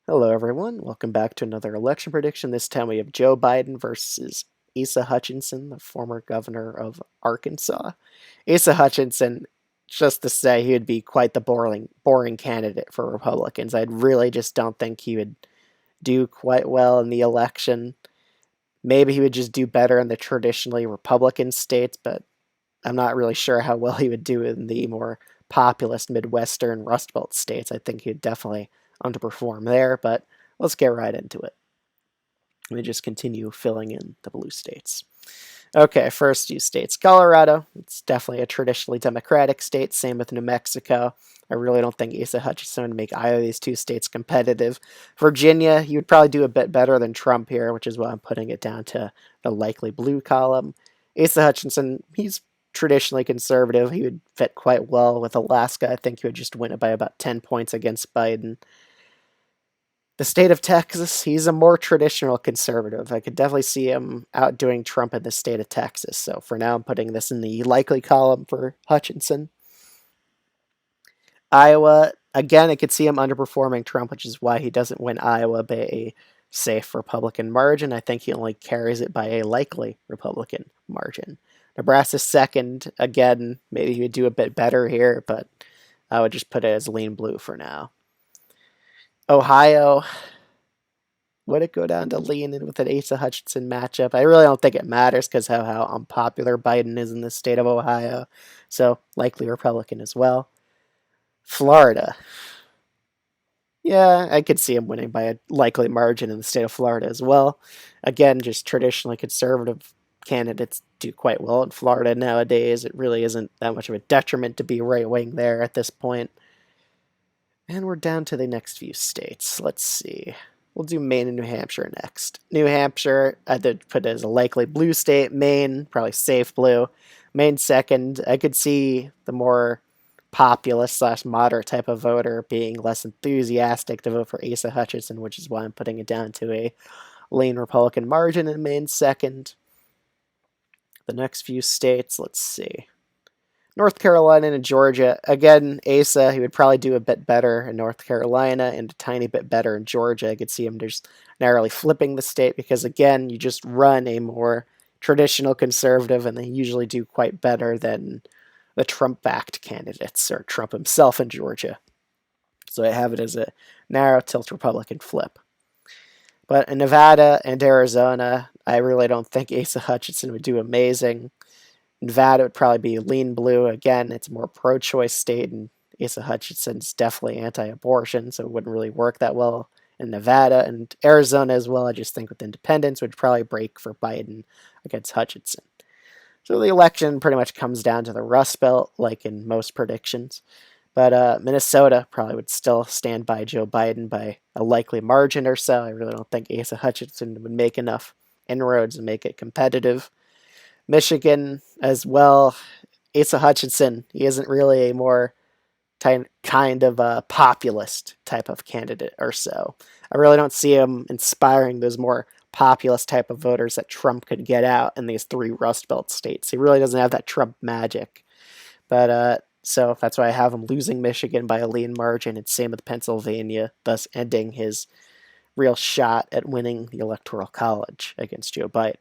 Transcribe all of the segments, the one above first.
Hello, everyone. Welcome back to another election prediction. This time we have Joe Biden versus Asa Hutchinson, the former governor of Arkansas. Asa Hutchinson, just to say, he would be quite the boring candidate for Republicans. I really just don't think he would do quite well in the election. Maybe he would just do better in the traditionally Republican states, but I'm not really sure how well he would do in the more populist Midwestern Rust Belt states. I think he'd definitely underperform there, but let's get right into it. Let me just continue filling in the blue states. Okay, first few states. Colorado, it's definitely a traditionally Democratic state. Same with New Mexico. I really don't think Asa Hutchinson would make either of these two states competitive. Virginia, he would probably do a bit better than Trump here, which is why I'm putting it down to the likely blue column. Asa Hutchinson, he's traditionally conservative. He would fit quite well with Alaska. I think he would just win it by about 10 points against Biden. The state of Texas, he's a more traditional conservative. I could definitely see him outdoing Trump in the state of Texas. So for now, I'm putting this in the likely column for Hutchinson. Iowa, again, I could see him underperforming Trump, which is why he doesn't win Iowa by a safe Republican margin. I think he only carries it by a likely Republican margin. Nebraska's second. Again, maybe he would do a bit better here, but I would just put it as lean blue for now. Ohio, would it go down to lean in with an Asa Hutchinson matchup? I really don't think it matters because how unpopular Biden is in the state of Ohio. So likely Republican as well. Florida. Yeah, I could see him winning by a likely margin in the state of Florida as well. Again, just traditionally conservative candidates do quite well in Florida nowadays. It really isn't that much of a detriment to be right wing there at this point. And we're down to the next few states. Let's see. We'll do Maine and New Hampshire next. New Hampshire, I did put it as a likely blue state. Maine, probably safe blue. Maine second. I could see the more populist slash moderate type of voter being less enthusiastic to vote for Asa Hutchinson, which is why I'm putting it down to a lean Republican margin in Maine second. The next few states, let's see. North Carolina and Georgia. Again, Asa, he would probably do a bit better in North Carolina and a tiny bit better in Georgia. I could see him just narrowly flipping the state because, again, you just run a more traditional conservative and they usually do quite better than the Trump-backed candidates or Trump himself in Georgia. So I have it as a narrow tilt Republican flip. But in Nevada and Arizona, I really don't think Asa Hutchinson would do amazing. Nevada would probably be lean blue. Again, it's a more pro-choice state, and Asa Hutchinson's definitely anti-abortion, so it wouldn't really work that well in Nevada. And Arizona as well, I just think with independents would probably break for Biden against Hutchinson. So the election pretty much comes down to the Rust Belt, like in most predictions. But Minnesota probably would still stand by Joe Biden by a likely margin or so. I really don't think Asa Hutchinson would make enough inroads and make it competitive. Michigan as well. Asa Hutchinson, he isn't really a more kind of a populist type of candidate or so. I really don't see him inspiring those more populist type of voters that Trump could get out in these three Rust Belt states. He really doesn't have that Trump magic. But so that's why I have him losing Michigan by a lean margin. It's same with Pennsylvania, thus ending his real shot at winning the Electoral College against Joe Biden.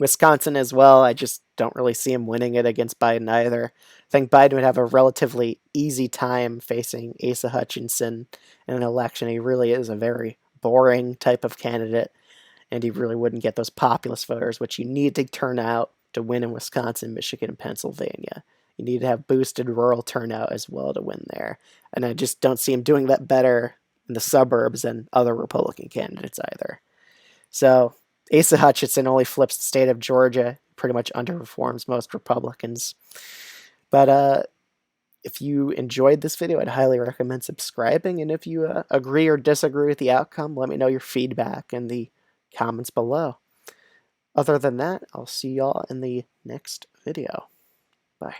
Wisconsin as well, I just don't really see him winning it against Biden either. I think Biden would have a relatively easy time facing Asa Hutchinson in an election. He really is a very boring type of candidate, and he really wouldn't get those populist voters, which you need to turn out to win in Wisconsin, Michigan, and Pennsylvania. You need to have boosted rural turnout as well to win there. And I just don't see him doing that better in the suburbs than other Republican candidates either. So Asa Hutchinson only flips the state of Georgia, pretty much underperforms most Republicans. But if you enjoyed this video, I'd highly recommend subscribing. And if you agree or disagree with the outcome, let me know your feedback in the comments below. Other than that, I'll see y'all in the next video. Bye.